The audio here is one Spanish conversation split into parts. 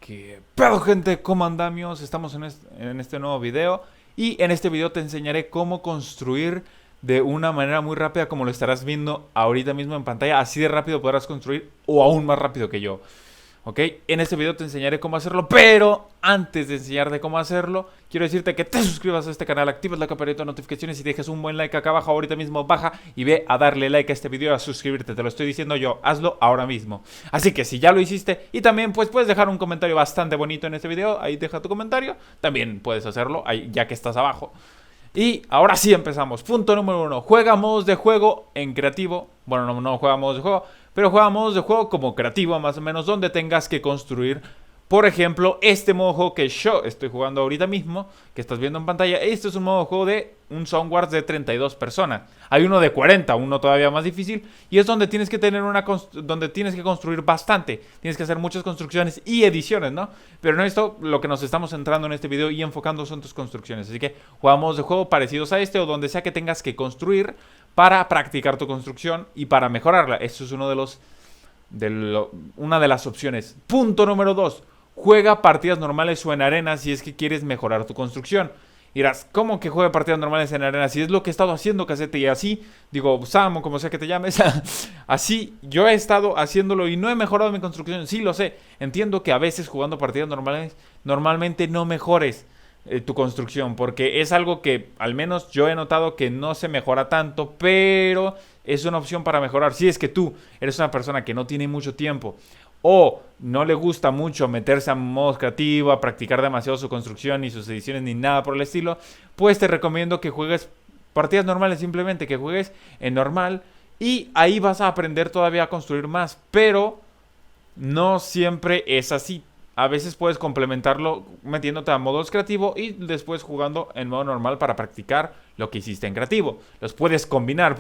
¿Qué pedo, gente? ¿Cómo andamos? Estamos en este nuevo video. Y en este video te enseñaré cómo construir de una manera muy rápida, como lo estarás viendo ahorita mismo en pantalla. Así de rápido podrás construir, o aún más rápido que yo. ¿Ok? En este video te enseñaré cómo hacerlo, pero antes de enseñarte cómo hacerlo, quiero decirte que te suscribas a este canal, actives la campanita de notificaciones y dejes un buen like acá abajo. Ahorita mismo baja y ve a darle like a este video y a suscribirte. Te lo estoy diciendo yo, hazlo ahora mismo. Así que si ya lo hiciste, y también pues puedes dejar un comentario bastante bonito en este video, ahí deja tu comentario. También puedes hacerlo, ahí, ya que estás abajo. Y ahora sí empezamos. Punto número 1. Juega modos de juego en creativo. Bueno, no juega modos de juego, pero juega modos de juego como creativo, más o menos, donde tengas que construir. Por ejemplo, este modo de juego que yo estoy jugando ahorita mismo, que estás viendo en pantalla, este es un modo de juego de un Soundwars de 32 personas. Hay uno de 40, uno todavía más difícil, y es donde tienes que tener donde tienes que construir bastante. Tienes que hacer muchas construcciones y ediciones, ¿no? Pero en esto, lo que nos estamos centrando en este video y enfocando son tus construcciones. Así que jugamos de juego parecidos a este, o donde sea que tengas que construir para practicar tu construcción y para mejorarla. Eso es una de las opciones. Punto número 2. Juega partidas normales o en arena si es que quieres mejorar tu construcción. Y dirás, ¿cómo que juega partidas normales en arena? Si es lo que he estado haciendo, Casete. Y así, digo, Sam o como sea que te llames, así yo he estado haciéndolo y no he mejorado mi construcción. Sí, lo sé. Entiendo que a veces jugando partidas normales, normalmente no mejores tu construcción, porque es algo que al menos yo he notado que no se mejora tanto, pero es una opción para mejorar. Si es que tú eres una persona que no tiene mucho tiempo o no le gusta mucho meterse a modos creativos, a practicar demasiado su construcción ni sus ediciones ni nada por el estilo, pues te recomiendo que juegues partidas normales, simplemente que juegues en normal, y ahí vas a aprender todavía a construir más, pero no siempre es así. A veces puedes complementarlo metiéndote a modos creativo y después jugando en modo normal para practicar lo que hiciste en creativo. Los puedes combinar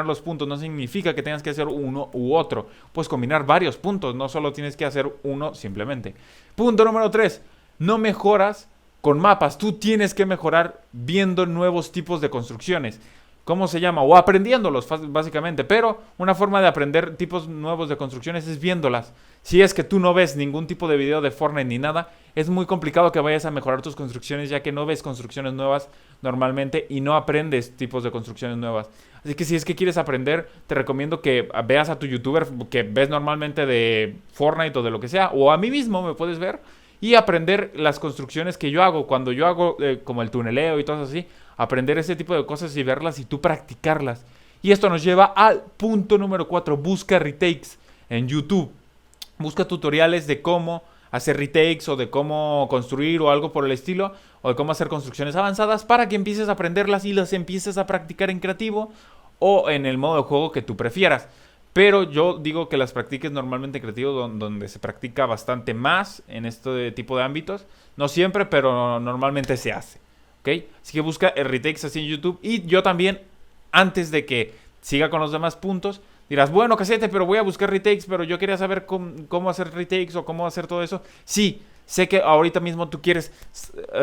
los puntos. No significa que tengas que hacer uno u otro. Puedes combinar varios puntos, no solo tienes que hacer uno simplemente. Punto número 3. No mejoras con mapas. Tú tienes que mejorar viendo nuevos tipos de construcciones. ¿Cómo se llama? O aprendiéndolos, básicamente. Pero una forma de aprender tipos nuevos de construcciones es viéndolas. Si es que tú no ves ningún tipo de video de Fortnite ni nada, es muy complicado que vayas a mejorar tus construcciones, ya que no ves construcciones nuevas normalmente y no aprendes tipos de construcciones nuevas. Así que si es que quieres aprender, te recomiendo que veas a tu youtuber que ves normalmente de Fortnite o de lo que sea, o a mí mismo me puedes ver, y aprender las construcciones que yo hago. Cuando yo hago como el tuneleo y todo así, aprender ese tipo de cosas y verlas y tú practicarlas. Y esto nos lleva al punto número 4. Busca retakes en YouTube. Busca tutoriales de cómo hacer retakes o de cómo construir o algo por el estilo, o de cómo hacer construcciones avanzadas, para que empieces a aprenderlas y las empieces a practicar en creativo o en el modo de juego que tú prefieras. Pero yo digo que las practiques normalmente en creativo, donde se practica bastante más en este tipo de ámbitos. No siempre, pero normalmente se hace. ¿Ok? Así que busca retakes así en YouTube. Y yo también, antes de que siga con los demás puntos, dirás, bueno, Casete, pero voy a buscar retakes, pero yo quería saber cómo hacer retakes o cómo hacer todo eso. Sí, sé que ahorita mismo tú quieres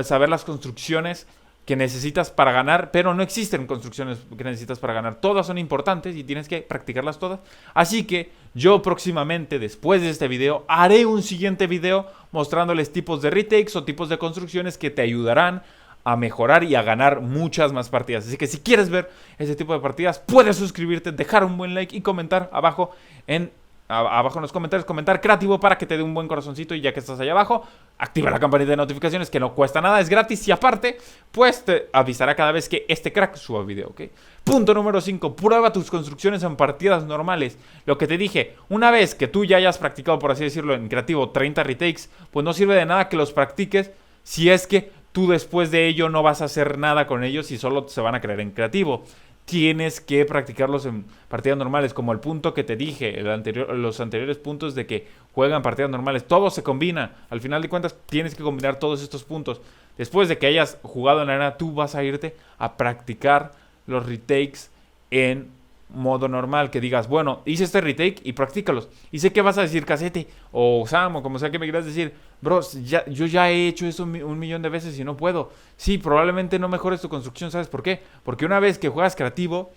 saber las construcciones que necesitas para ganar, pero no existen construcciones que necesitas para ganar. Todas son importantes y tienes que practicarlas todas. Así que yo próximamente, después de este video, haré un siguiente video mostrándoles tipos de retakes o tipos de construcciones que te ayudarán a mejorar y a ganar muchas más partidas. Así que si quieres ver ese tipo de partidas, puedes suscribirte, dejar un buen like y comentar abajo en los comentarios, comentar creativo para que te dé un buen corazoncito. Y ya que estás ahí abajo, activa la campanita de notificaciones, que no cuesta nada, es gratis, y aparte, pues te avisará cada vez que este crack suba video, ¿ok? Punto número 5. Prueba tus construcciones en partidas normales. Lo que te dije, una vez que tú ya hayas practicado, por así decirlo, en creativo 30 retakes, pues no sirve de nada que los practiques si es que tú después de ello no vas a hacer nada con ellos y solo se van a crear en creativo. Tienes que practicarlos en partidas normales, como el punto que te dije, los anteriores puntos de que juegan partidas normales. Todo se combina. Al final de cuentas, tienes que combinar todos estos puntos. Después de que hayas jugado en la arena, tú vas a irte a practicar los retakes en modo normal. Que digas, bueno, hice este retake y practícalos. Y sé que vas a decir, Casete o Sam o como sea que me quieras decir, bro, yo ya he hecho eso un millón de veces y no puedo. Sí, probablemente no mejores tu construcción. ¿Sabes por qué? Porque una vez que juegas creativo,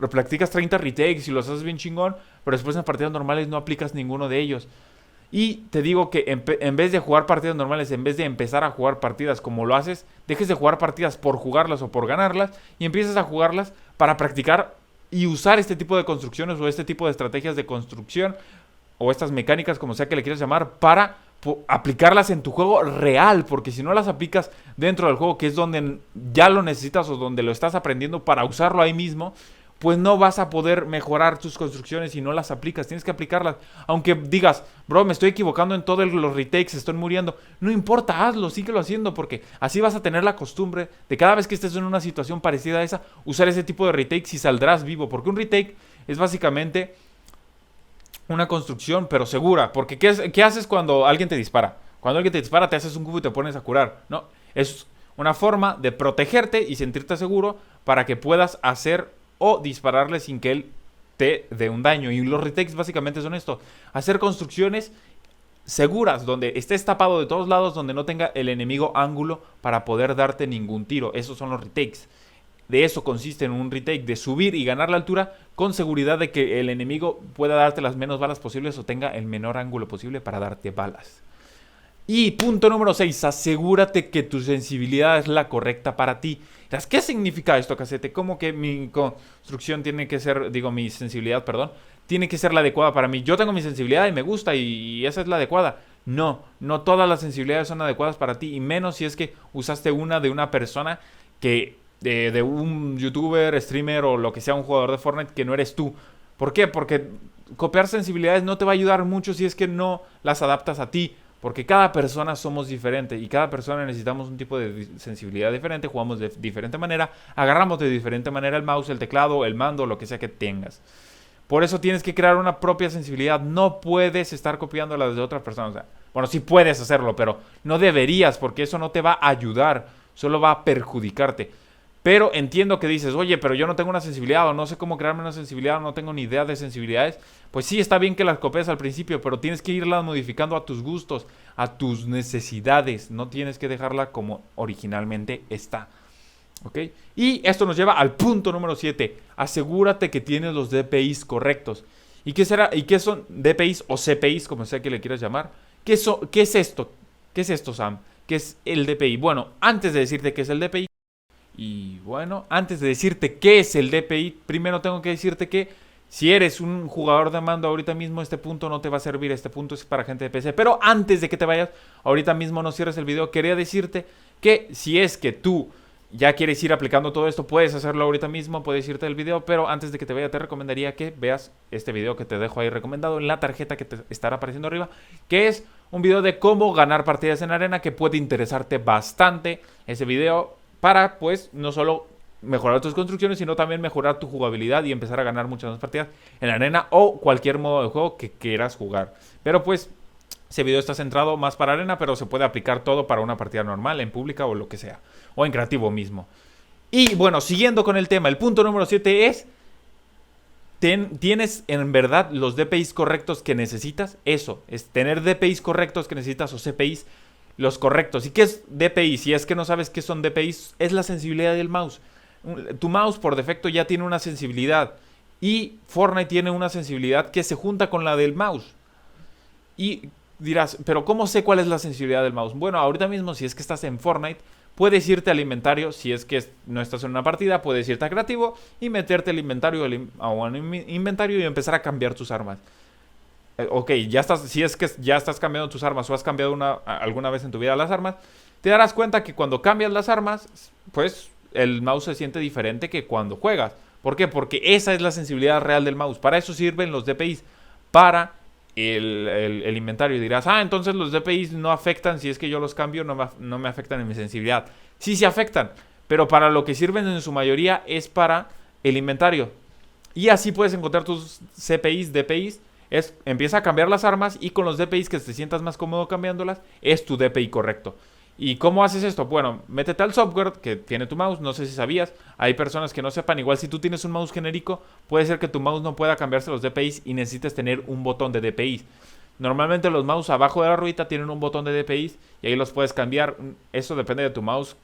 practicas 30 retakes y los haces bien chingón, pero después en partidas normales no aplicas ninguno de ellos. Y te digo que en vez de jugar partidas normales, en vez de empezar a jugar partidas como lo haces, dejes de jugar partidas por jugarlas o por ganarlas y empieces a jugarlas para practicar y usar este tipo de construcciones o este tipo de estrategias de construcción o estas mecánicas, como sea que le quieras llamar, para aplicarlas en tu juego real, porque si no las aplicas dentro del juego, que es donde ya lo necesitas o donde lo estás aprendiendo para usarlo ahí mismo, pues no vas a poder mejorar tus construcciones si no las aplicas. Tienes que aplicarlas. Aunque digas, bro, me estoy equivocando en todos los retakes, estoy muriendo. No importa, hazlo, síguelo haciendo, porque así vas a tener la costumbre de cada vez que estés en una situación parecida a esa, usar ese tipo de retakes y saldrás vivo. Porque un retake es básicamente una construcción, pero segura. Porque ¿qué haces cuando alguien te dispara? Cuando alguien te dispara, te haces un cubo y te pones a curar. No, es una forma de protegerte y sentirte seguro para que puedas hacer o dispararle sin que él te dé un daño. Y los retakes básicamente son esto: hacer construcciones seguras, donde estés tapado de todos lados, donde no tenga el enemigo ángulo para poder darte ningún tiro. Esos son los retakes. De eso consiste en un retake, de subir y ganar la altura con seguridad de que el enemigo pueda darte las menos balas posibles o tenga el menor ángulo posible para darte balas. Y punto número 6, asegúrate que tu sensibilidad es la correcta para ti. ¿Qué significa esto, Casete? ¿Cómo que mi construcción tiene que ser, mi sensibilidad, perdón, tiene que ser la adecuada para mí? Yo tengo mi sensibilidad y me gusta y esa es la adecuada. No, no todas las sensibilidades son adecuadas para ti, y menos si es que usaste una de una persona que de un youtuber, streamer o lo que sea, un jugador de Fortnite que no eres tú. ¿Por qué? Porque copiar sensibilidades no te va a ayudar mucho si es que no las adaptas a ti. Porque cada persona somos diferentes y cada persona necesitamos un tipo de sensibilidad diferente, jugamos de diferente manera, agarramos de diferente manera el mouse, el teclado, el mando, lo que sea que tengas. Por eso tienes que crear una propia sensibilidad. No puedes estar copiando las de otras personas. O sea, bueno, sí puedes hacerlo, pero no deberías, porque eso no te va a ayudar, solo va a perjudicarte. Pero entiendo que dices, oye, pero yo no tengo una sensibilidad o no sé cómo crearme una sensibilidad o no tengo ni idea de sensibilidades. Pues sí, está bien que las copies al principio, pero tienes que irlas modificando a tus gustos, a tus necesidades. No tienes que dejarla como originalmente está. ¿Ok? Y esto nos lleva al punto número 7. Asegúrate que tienes los DPIs correctos. ¿Y qué será? ¿Y qué son DPIs o CPIs, como sea que le quieras llamar? ¿Qué es esto? ¿Qué es esto, Sam? ¿Qué es el DPI? Bueno, antes de decirte qué es el DPI, antes de decirte qué es el DPI, primero tengo que decirte que si eres un jugador de mando ahorita mismo, este punto no te va a servir, este punto es para gente de PC. Pero antes de que te vayas, ahorita mismo no cierres el video, quería decirte que si es que tú ya quieres ir aplicando todo esto, puedes hacerlo ahorita mismo, puedes irte del video, pero antes de que te vaya te recomendaría que veas este video que te dejo ahí recomendado en la tarjeta que te estará apareciendo arriba, que es un video de cómo ganar partidas en arena, que puede interesarte bastante ese video, para, pues, no solo mejorar tus construcciones, sino también mejorar tu jugabilidad y empezar a ganar muchas más partidas en arena o cualquier modo de juego que quieras jugar. Pero, pues, ese video está centrado más para arena, pero se puede aplicar todo para una partida normal, en pública o lo que sea. O en creativo mismo. Y, bueno, siguiendo con el tema, el punto número 7 es: ¿tienes en verdad los DPIs correctos que necesitas? Eso, es tener DPIs correctos que necesitas o CPIs los correctos. ¿Y qué es DPI? Si es que no sabes qué son DPIs, es la sensibilidad del mouse. Tu mouse por defecto ya tiene una sensibilidad y Fortnite tiene una sensibilidad que se junta con la del mouse. Y dirás, ¿pero cómo sé cuál es la sensibilidad del mouse? Bueno, ahorita mismo, si es que estás en Fortnite, puedes irte al inventario. Si es que no estás en una partida, puedes irte a creativo y meterte al inventario y empezar a cambiar tus armas. Ok, ya estás, si es que ya estás cambiando tus armas o has cambiado alguna vez en tu vida las armas, te darás cuenta que cuando cambias las armas, pues el mouse se siente diferente que cuando juegas. ¿Por qué? Porque esa es la sensibilidad real del mouse. Para eso sirven los DPIs, para el inventario. Y dirás, entonces los DPIs no afectan, si es que yo los cambio, no me afectan en mi sensibilidad. Sí, sí afectan, pero para lo que sirven en su mayoría es para el inventario. Y así puedes encontrar tus CPIs, DPIs. Empieza a cambiar las armas y con los DPIs que te sientas más cómodo cambiándolas, es tu DPI correcto. ¿Y cómo haces esto? Bueno, métete al software que tiene tu mouse. No sé si sabías, hay personas que no sepan. Igual si tú tienes un mouse genérico, puede ser que tu mouse no pueda cambiarse los DPIs y necesites tener un botón de DPIs. Normalmente los mouse abajo de la ruedita tienen un botón de DPIs y ahí los puedes cambiar. Eso depende de tu mouse,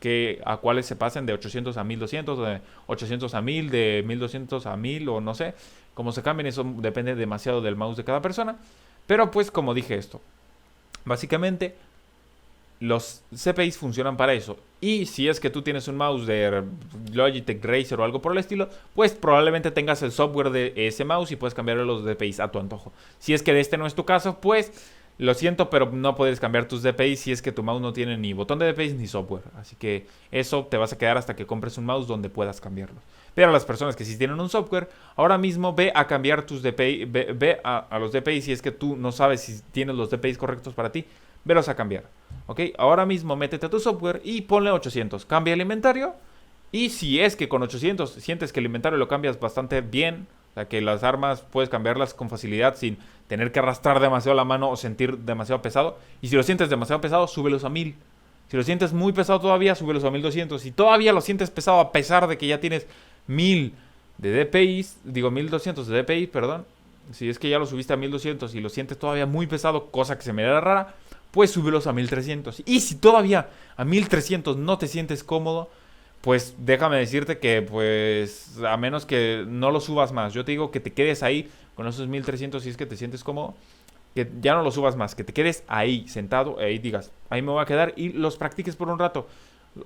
a cuáles se pasen, de 800 a 1200, de 800 a 1000, de 1200 a 1000 o no sé. Cómo se cambien, eso depende demasiado del mouse de cada persona. Pero pues como dije esto, Básicamente, los CPIs funcionan para eso. Y si es que tú tienes un mouse de Logitech Razer o algo por el estilo, pues probablemente tengas el software de ese mouse y puedes cambiar los DPIs a tu antojo. Si es que este no es tu caso, pues lo siento, pero no puedes cambiar tus DPIs si es que tu mouse no tiene ni botón de DPIs ni software. Así que eso te vas a quedar hasta que compres un mouse donde puedas cambiarlo. Pero las personas que sí tienen un software, ahora mismo ve a cambiar tus DPI, ve a los DPIs si es que tú no sabes si tienes los DPIs correctos para ti, velos a cambiar. ¿Ok? Ahora mismo métete a tu software y ponle 800. Cambia el inventario. Y si es que con 800 sientes que el inventario lo cambias bastante bien, o sea, que las armas puedes cambiarlas con facilidad sin tener que arrastrar demasiado la mano o sentir demasiado pesado. Y si lo sientes demasiado pesado, súbelos a 1000. Si lo sientes muy pesado todavía, súbelos a 1200. Si todavía lo sientes pesado a pesar de que ya tienes 1000 de DPIs, digo 1200 de DPI, perdón. Si es que ya lo subiste a 1200 y lo sientes todavía muy pesado, cosa que se me da rara, pues súbelos a 1300. Y si todavía a 1300 no te sientes cómodo, pues déjame decirte que pues a menos que no lo subas más, yo te digo que te quedes ahí con esos 1300 si es que te sientes cómodo, que ya no lo subas más, que te quedes ahí sentado, ahí digas, ahí me voy a quedar y los practiques por un rato.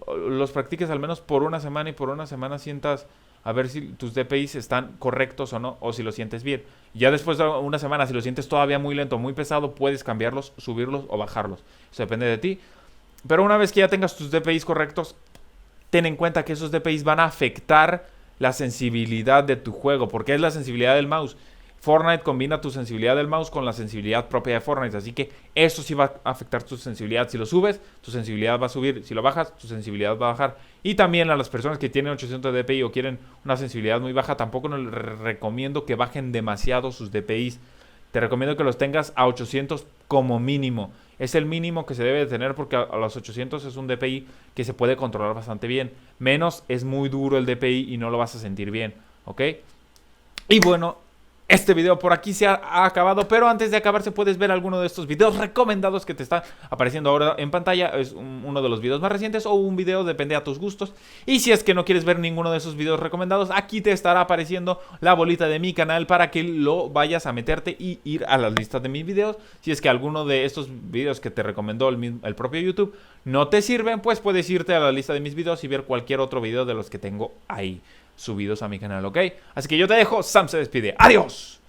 Los practiques al menos por una semana y por una semana sientas a ver si tus DPIs están correctos o no, o si lo sientes bien. Ya después de una semana, si lo sientes todavía muy lento, muy pesado, puedes cambiarlos, subirlos o bajarlos. Eso depende de ti. Pero una vez que ya tengas tus DPIs correctos, ten en cuenta que esos DPIs van a afectar la sensibilidad de tu juego, porque es la sensibilidad del mouse. Fortnite combina tu sensibilidad del mouse con la sensibilidad propia de Fortnite, así que eso sí va a afectar tu sensibilidad. Si lo subes, tu sensibilidad va a subir. Si lo bajas, tu sensibilidad va a bajar. Y también a las personas que tienen 800 de DPI o quieren una sensibilidad muy baja, tampoco les recomiendo que bajen demasiado sus DPIs. Te recomiendo que los tengas a 800 como mínimo. Es el mínimo que se debe de tener porque a los 800 es un DPI que se puede controlar bastante bien. Menos es muy duro el DPI y no lo vas a sentir bien, ¿ok? Y bueno, este video por aquí se ha acabado, pero antes de acabarse puedes ver alguno de estos videos recomendados que te están apareciendo ahora en pantalla. Es uno de los videos más recientes o un video, depende a tus gustos. Y si es que no quieres ver ninguno de esos videos recomendados, aquí te estará apareciendo la bolita de mi canal para que lo vayas a meterte y ir a las listas de mis videos. Si es que alguno de estos videos que te recomendó el propio YouTube no te sirven, pues puedes irte a la lista de mis videos y ver cualquier otro video de los que tengo ahí subidos a mi canal, ¿ok? Así que yo te dejo, Sam se despide. ¡Adiós!